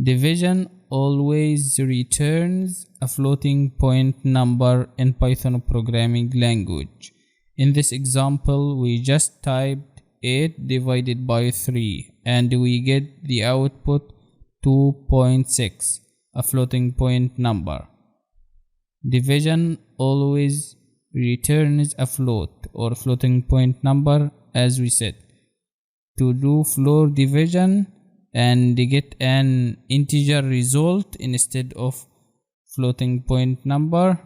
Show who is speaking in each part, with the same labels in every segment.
Speaker 1: Division always returns a floating point number in Python programming language. In this example, we just typed 8 divided by 3 and we get the output 2.6, a floating point number. Division always returns a float or floating point number, as we said. To do floor division and get an integer result instead of floating point number,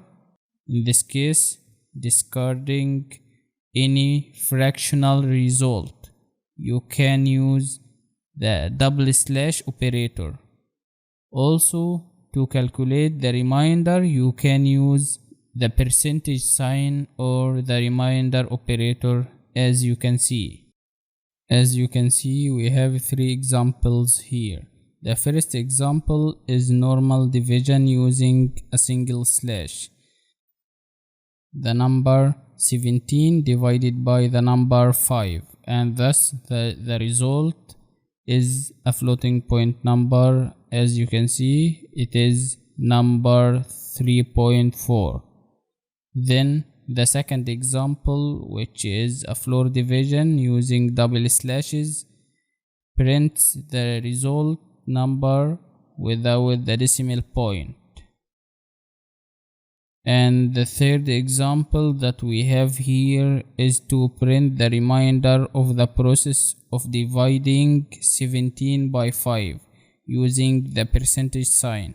Speaker 1: in this case discarding any fractional result, you can use the double slash operator. Also, to calculate the remainder, you can use the percentage sign or the remainder operator. As you can see, we have 3 examples here. The first example is normal division using a single slash. The number 17 divided by the number 5, and thus the result is a floating point number. As you can see, it is number 3.4. Then the second example, which is a floor division using double slashes, prints the result number without the decimal point. And the third example that we have here is to print the remainder of the process of dividing 17 by 5 using the percentage sign.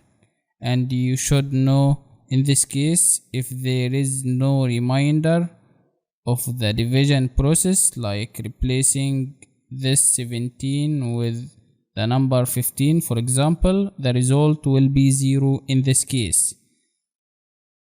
Speaker 1: And you should know, in this case, if there is no remainder of the division process, like replacing this 17 with the number 15, for example, the result will be 0 in this case.